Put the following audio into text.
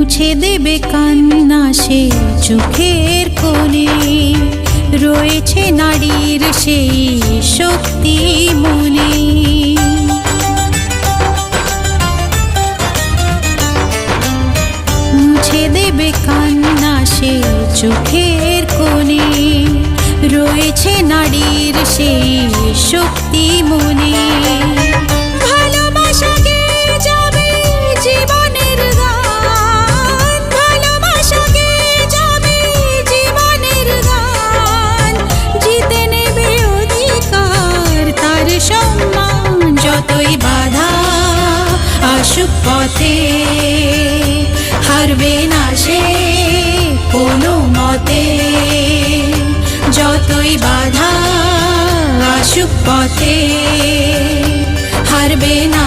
মুছে দেবে কান্না সে চোখের কোণে, রয়েছে নারীর সেই শক্তি মনে। মুছে দেবে কান্না সে চোখের কোণে, রয়েছে নারীর সেই শক্তি মনে। যতই বাধা আসুক পথে, হারবে না সে কোনো মতে। যতই বাধা আসুক পথে, হারবে না।